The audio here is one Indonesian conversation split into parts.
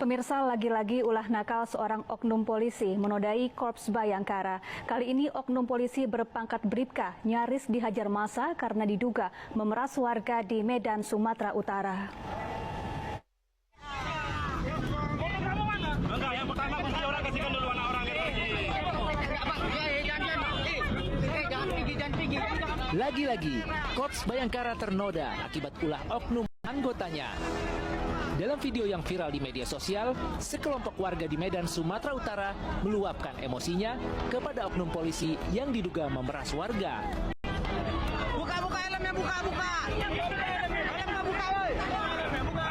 Pemirsa, lagi-lagi ulah nakal seorang oknum polisi menodai Korps Bayangkara. Kali ini oknum polisi berpangkat Bribka nyaris dihajar massa karena diduga memeras warga di Medan, Sumatera Utara. Enggak, yang pertama kunci orang kasihkan dulu anak orang Lagi-lagi, Korps Bayangkara ternoda akibat ulah oknum anggotanya. Dalam video yang viral di media sosial, sekelompok warga di Medan, Sumatera Utara meluapkan emosinya kepada oknum polisi yang diduga memeras warga. Buka helmnya, buka. Helmnya buka, woi. Helmnya buka.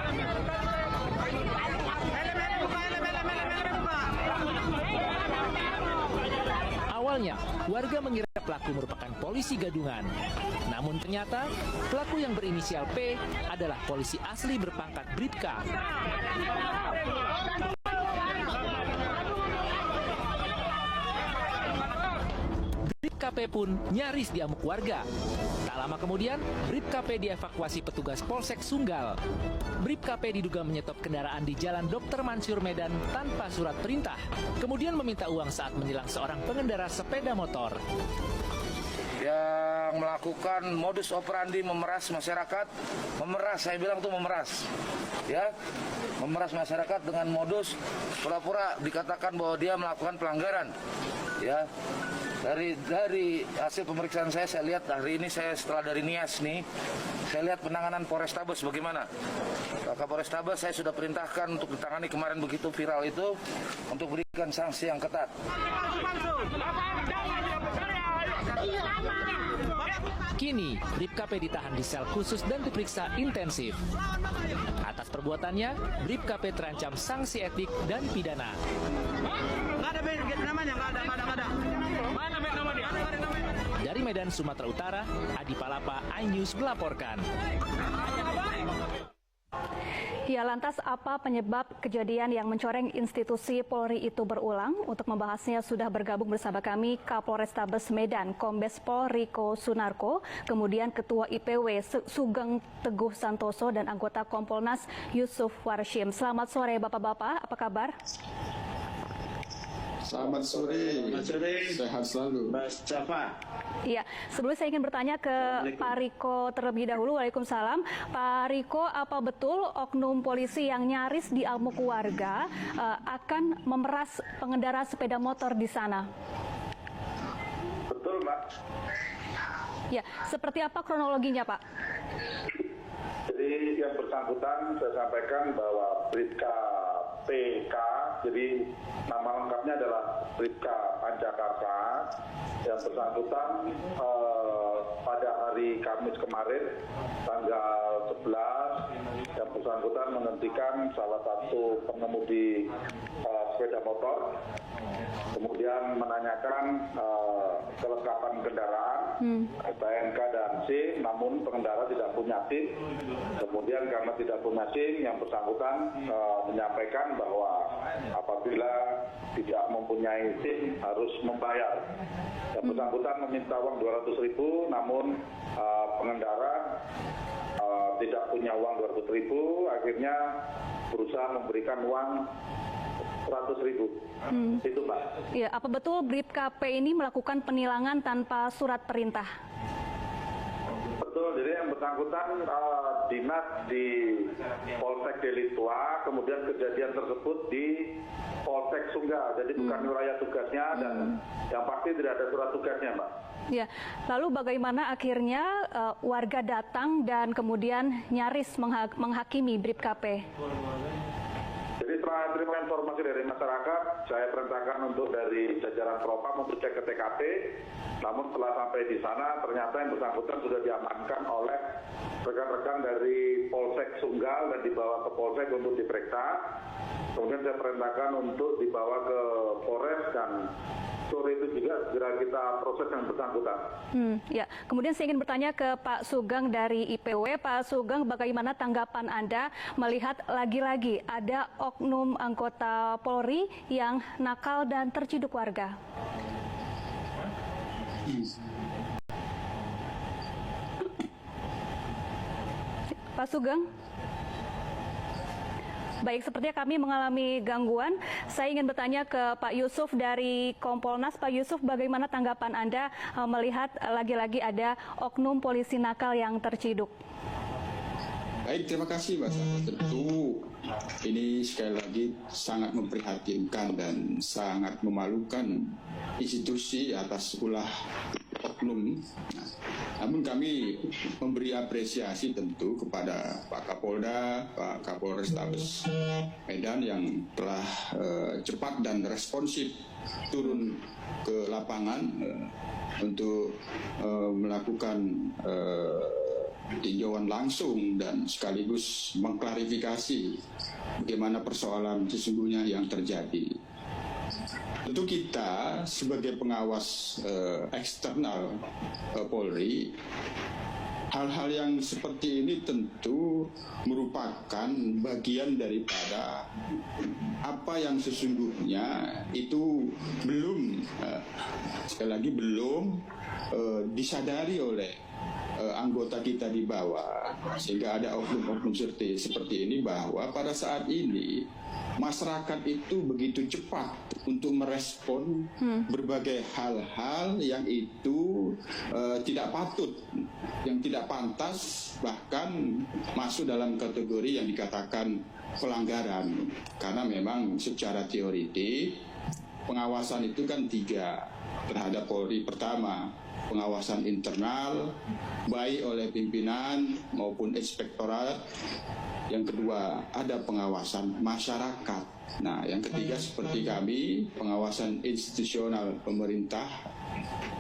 Awalnya, warga mengira pelaku merupakan polisi gadungan. Namun ternyata, pelaku yang berinisial P adalah polisi asli berpangkat Bribka. Bribka P pun nyaris diamuk warga. Tak lama kemudian, Bribka P dievakuasi petugas Polsek Sunggal. Bribka P diduga menyetop kendaraan di Jalan Dr. Mansur Medan tanpa surat perintah. Kemudian meminta uang saat menilang seorang pengendara sepeda motor. Yang melakukan modus operandi memeras masyarakat, saya bilang tuh memeras, ya, memeras masyarakat dengan modus pura-pura dikatakan bahwa dia melakukan pelanggaran, ya. Dari hasil pemeriksaan saya lihat hari ini setelah dari Nias nih, saya lihat penanganan Polrestabes bagaimana. Kapolres Tabes saya sudah perintahkan untuk ditangani kemarin begitu viral itu untuk berikan sanksi yang ketat. Kini, Bribka P ditahan di sel khusus dan diperiksa intensif. Atas perbuatannya, Bribka P terancam sanksi etik dan pidana. Nggak ada namanya, nggak ada. Mana nama dia? Dari Medan, Sumatera Utara, Adi Palapa, iNews melaporkan. Ya, lantas apa penyebab kejadian yang mencoreng institusi Polri itu berulang? Untuk membahasnya sudah bergabung bersama kami Kapolrestabes Medan, Kombes Pol Riko Sunarko, kemudian Ketua IPW Sugeng Teguh Santoso dan anggota Kompolnas Yusuf Warshim. Selamat sore Bapak-bapak, apa kabar? Selamat sore. Sehat selalu. Mas Jafar. Iya, sebelumnya saya ingin bertanya ke Pak Riko terlebih dahulu. Waalaikumsalam. Pak Riko, apa betul oknum polisi yang nyaris diamuk warga akan memeras pengendara sepeda motor di sana? Betul, Mbak. Ya, seperti apa kronologinya, Pak? Jadi yang bersangkutan saya sampaikan bahwa Bribka PK, jadi nama lengkapnya adalah Bribka Pancakarsa. Yang bersangkutan pada hari Kamis kemarin, tanggal 11, yang bersangkutan menghentikan salah satu pengemudi sepeda motor, kemudian menanyakan kelengkapan kendaraan, STNK dan SIM, namun pengendara tidak punya SIM. Kemudian karena tidak punya SIM, yang bersangkutan menyampaikan bahwa apabila tidak mempunyai SIM harus membayar. Yang bersangkutan meminta uang 200.000, namun pengendara tidak punya uang 200.000, akhirnya berusaha memberikan uang 100.000. Itu, Mbak. Ya, apa betul Bribka P ini melakukan penilangan tanpa surat perintah? Betul, jadi yang bersangkutan dinas di Polsek Delitua, kemudian kejadian tersebut di Polsek Sunggal, jadi bukan wilayah tugasnya dan yang pasti tidak ada surat tugasnya, Mbak. Ya, lalu bagaimana akhirnya warga datang dan kemudian nyaris menghakimi Bribka P? Jadi setelah terima informasi dari masyarakat, saya perintahkan untuk dari jajaran Propam untuk cek ke TKP. Namun setelah sampai di sana, ternyata yang bersangkutan sudah diamankan oleh rekan-rekan dari Polsek Sunggal dan dibawa ke Polsek untuk diperiksa. Kemudian saya perintahkan untuk dibawa ke Polres dan sore itu juga segera kita proses yang bersangkutan. Ya, kemudian saya ingin bertanya ke Pak Sugeng dari IPW. Pak Sugeng, bagaimana tanggapan Anda melihat lagi-lagi ada oknum anggota Polri yang nakal dan terciduk warga? Pak Sugeng? Baik, sepertinya kami mengalami gangguan. Saya ingin bertanya ke Pak Yusuf dari Kompolnas. Pak Yusuf, bagaimana tanggapan Anda melihat lagi-lagi ada oknum polisi nakal yang terciduk? Baik, terima kasih Mbak Safa. Tentu ini sekali lagi sangat memprihatinkan dan sangat memalukan institusi atas ulah oknum. Namun kami memberi apresiasi tentu kepada Pak Kapolda, Pak Kapolrestabes Medan yang telah cepat dan responsif turun ke lapangan untuk melakukan tinjauan langsung dan sekaligus mengklarifikasi bagaimana persoalan sesungguhnya yang terjadi. Tentu kita sebagai pengawas eksternal Polri, hal-hal yang seperti ini tentu merupakan bagian daripada apa yang sesungguhnya itu belum, sekali lagi belum disadari oleh anggota kita di bawah, sehingga ada oknum-oknum seperti ini, bahwa pada saat ini masyarakat itu begitu cepat untuk merespon berbagai hal-hal yang itu tidak patut, yang tidak pantas, bahkan masuk dalam kategori yang dikatakan pelanggaran. Karena memang secara teoritik pengawasan itu kan 3 terhadap Polri. Pertama, pengawasan internal, baik oleh pimpinan maupun inspektorat. Yang kedua, ada pengawasan masyarakat. Nah, yang ketiga seperti kami, pengawasan institusional pemerintah,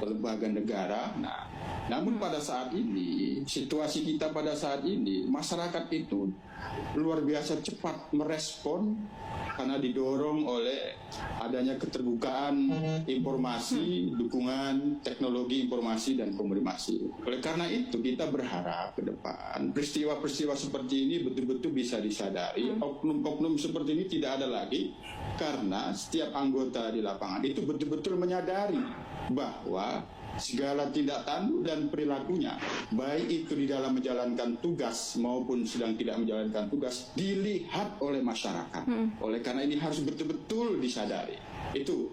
lembaga negara. Nah, namun pada saat ini, situasi kita pada saat ini, masyarakat itu luar biasa cepat merespon karena didorong oleh adanya keterbukaan informasi, dukungan teknologi informasi dan komunikasi. Oleh karena itu kita berharap ke depan peristiwa-peristiwa seperti ini betul-betul bisa disadari. Oknum-oknum seperti ini tidak ada lagi, karena setiap anggota di lapangan itu betul-betul menyadari bahwa segala tindak tanduk dan perilakunya, baik itu di dalam menjalankan tugas maupun sedang tidak menjalankan tugas, dilihat oleh masyarakat. Oleh karena ini harus betul-betul disadari. Itu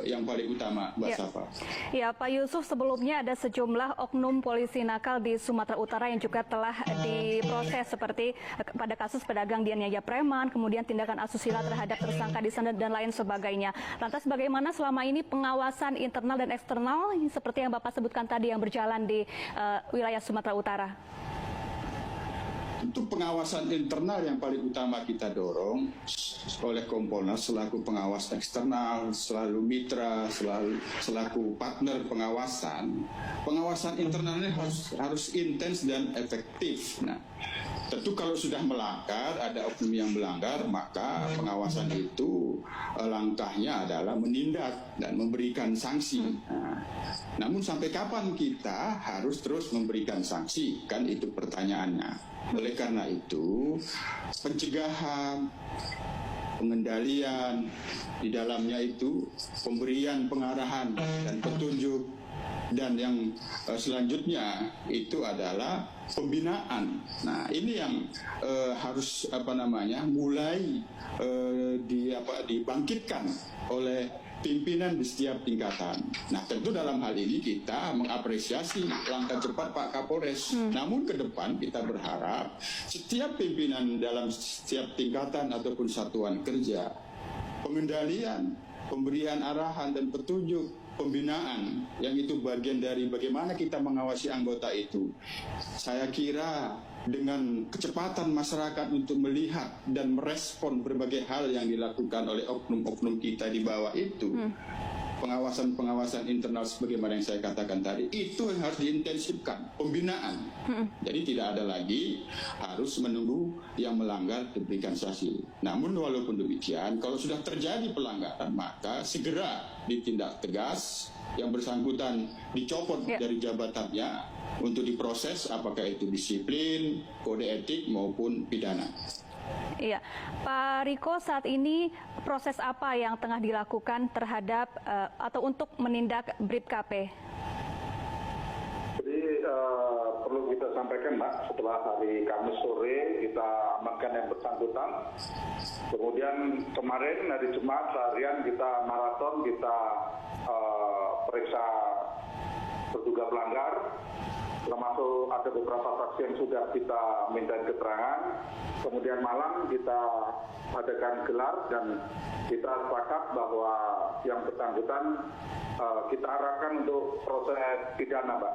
yang paling utama, Mbak Safa. Ya, Pak Yusuf, sebelumnya ada sejumlah oknum polisi nakal di Sumatera Utara yang juga telah diproses, seperti pada kasus pedagang dianiaya preman, kemudian tindakan asusila terhadap tersangka di sana dan lain sebagainya. Lantas bagaimana selama ini pengawasan internal dan eksternal seperti yang Bapak sebutkan tadi yang berjalan di wilayah Sumatera Utara? Tentu pengawasan internal yang paling utama kita dorong oleh Kompolnas selaku pengawas eksternal, selalu mitra, selaku partner pengawasan. Pengawasan internalnya harus intens dan efektif. Nah, tentu kalau sudah melanggar, ada oknum yang melanggar, maka pengawasan itu langkahnya adalah menindak dan memberikan sanksi. Nah, namun sampai kapan kita harus terus memberikan sanksi? Kan itu pertanyaannya. Oleh karena itu, pencegahan, pengendalian, di dalamnya itu pemberian pengarahan dan petunjuk, dan yang selanjutnya itu adalah pembinaan. Nah, ini yang harus mulai dibangkitkan oleh pimpinan di setiap tingkatan. Nah, tentu dalam hal ini kita mengapresiasi langkah cepat Pak Kapolres. Namun ke depan kita berharap setiap pimpinan dalam setiap tingkatan ataupun satuan kerja, pengendalian, pemberian arahan dan petunjuk, pembinaan, yang itu bagian dari bagaimana kita mengawasi anggota itu. Saya kira dengan kecepatan masyarakat untuk melihat dan merespon berbagai hal yang dilakukan oleh oknum-oknum kita di bawah itu, pengawasan-pengawasan internal sebagaimana yang saya katakan tadi, itu yang harus diintensifkan, pembinaan. Jadi tidak ada lagi harus menunggu yang melanggar diberikan sanksi. Namun walaupun demikian, kalau sudah terjadi pelanggaran, maka segera ditindak tegas, yang bersangkutan dicopot dari jabatannya untuk diproses, apakah itu disiplin, kode etik maupun pidana. Iya, Pak Riko, saat ini proses apa yang tengah dilakukan terhadap atau untuk menindak BRIPKP? Jadi perlu kita kita sampaikan, Mbak, setelah hari Kamis sore kita amankan yang bersangkutan. Kemudian kemarin hari Jumat seharian kita maraton, kita periksa terduga pelanggar, termasuk ada beberapa saksi yang sudah kita minta keterangan. Kemudian malam kita adakan gelar dan kita sepakat bahwa yang bersangkutan kita arahkan untuk proses pidana, Mbak.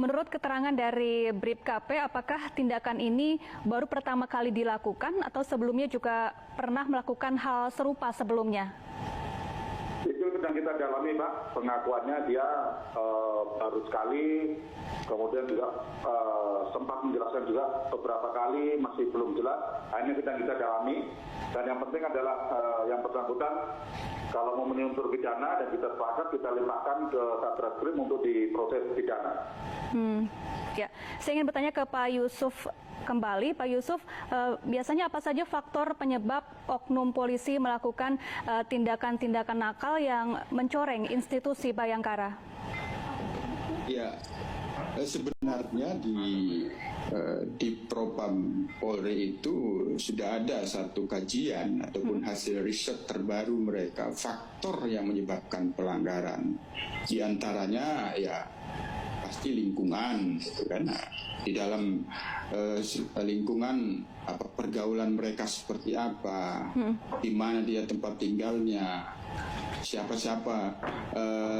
Menurut keterangan dari BribKP, apakah tindakan ini baru pertama kali dilakukan atau sebelumnya juga pernah melakukan hal serupa sebelumnya? Itu sedang kita dalami, Pak. Pengakuannya dia baru sekali, kemudian juga sempat menjelaskan juga beberapa kali, masih belum jelas. Ini sedang kita dalami. Dan yang penting adalah yang bersangkutan kalau memenuhi unsur pidana dan kita sepakat, kita limpahkan ke Satreskrim untuk diproses pidana. Ya, saya ingin bertanya ke Pak Yusuf kembali. Pak Yusuf, biasanya apa saja faktor penyebab oknum polisi melakukan tindakan-tindakan nakal yang mencoreng institusi Bayangkara? Ya, sebenarnya di Propam Polri itu sudah ada satu kajian ataupun hasil riset terbaru mereka, faktor yang menyebabkan pelanggaran. Di antaranya ya pasti lingkungan, gitu kan. Nah, di dalam lingkungan pergaulan mereka seperti apa, di mana dia tempat tinggalnya, siapa-siapa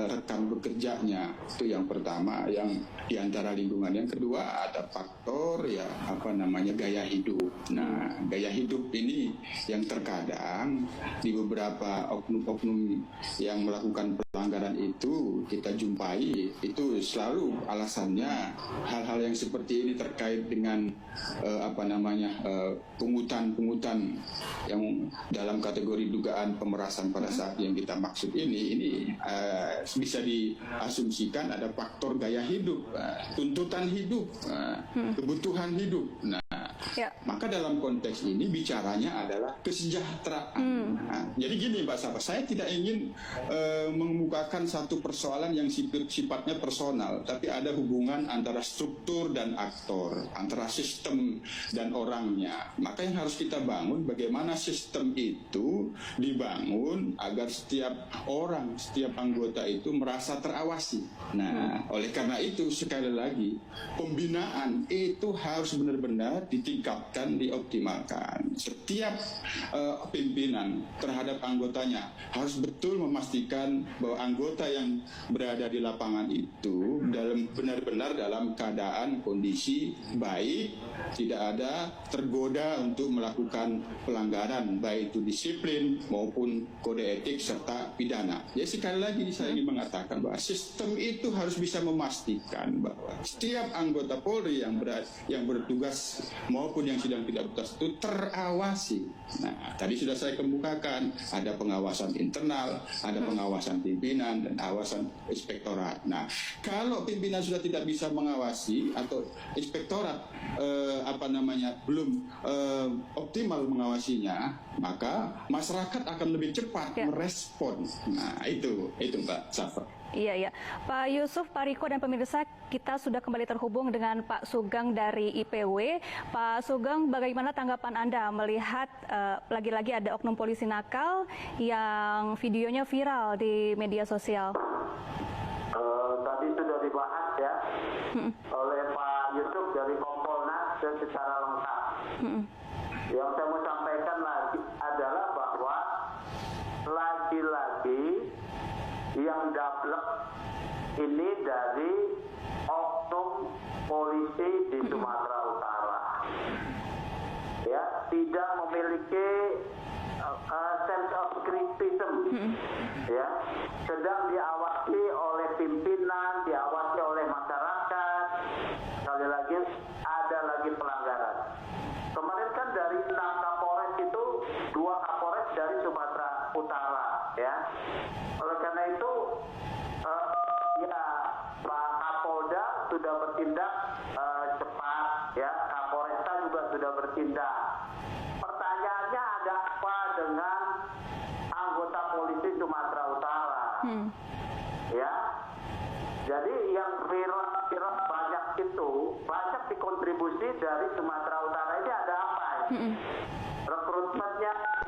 rekan bekerjanya, itu yang pertama, yang di antara lingkungan. Yang kedua ada faktor ya gaya hidup. Nah, gaya hidup ini yang terkadang di beberapa oknum-oknum yang melakukan pelanggaran itu kita jumpai, itu selalu alasannya hal-hal yang seperti ini terkait dengan pungutan yang dalam kategori dugaan pemerasan pada saat yang kita maksud ini bisa diasumsikan ada faktor gaya hidup, tuntutan hidup, kebutuhan hidup. Nah, maka dalam konteks ini bicaranya adalah kesejahteraan. Nah, jadi gini Mbak Safa, saya tidak ingin mengemukakan satu persoalan yang sifatnya personal, tapi ada hubungan antara struktur dan aktor, antara sistem dan orangnya. Maka yang harus kita bangun bagaimana sistem itu dibangun agar setiap orang, setiap anggota itu merasa terawasi. Nah, oleh karena itu sekali lagi pembinaan itu harus benar-benar ditingkatkan, dioptimalkan. Setiap pimpinan terhadap anggotanya harus betul memastikan bahwa anggota yang berada di lapangan itu benar-benar dalam keadaan kondisi baik, tidak ada tergoda untuk melakukan pelanggaran, baik itu disiplin maupun kode etik serta pidana. Jadi sekali lagi saya ingin mengatakan bahwa sistem itu harus bisa memastikan bahwa setiap anggota Polri yang bertugas maupun yang sedang tidak bertugas itu terawasi. Nah, tadi sudah saya kemukakan, ada pengawasan internal, ada pengawasan pimpinan dan awasan inspektorat. Nah, kalau pimpinan sudah tidak bisa mengawasi atau inspektorat belum optimal mengawasinya, maka masyarakat akan lebih cepat merespon. Nah, itu Mbak Safa. Iya. Pak Yusuf, Pak Riko, dan pemirsa, kita sudah kembali terhubung dengan Pak Sugeng dari IPW. Pak Sugeng, bagaimana tanggapan Anda melihat lagi-lagi ada oknum polisi nakal yang videonya viral di media sosial? Tadi sudah dibahas ya oleh Pak Yusuf dari Kompolnas dan secara lengkap. Yang saya mau sampaikan lagi adalah bahwa lagi-lagi yang dablek ini dari oknum polisi di Sumatera Utara, ya, tidak memiliki sense of criticism, ya, sedang diawasi oleh pimpinan, diawasi oleh masyarakat. Sekali lagi ada lagi pelanggaran. Kemarin kan dari 6 Kapolres itu 2 Kapolres dari Sumatera Utara, ya. Oleh karena itu, Pak Kapolda sudah bertindak cepat, ya. Kapolresta juga sudah bertindak. Pertanyaannya ada apa dengan anggota polisi Sumatera Utara? Ya, Jadi yang viral banyak itu, banyak dikontribusi dari Sumatera Utara ini ada apa?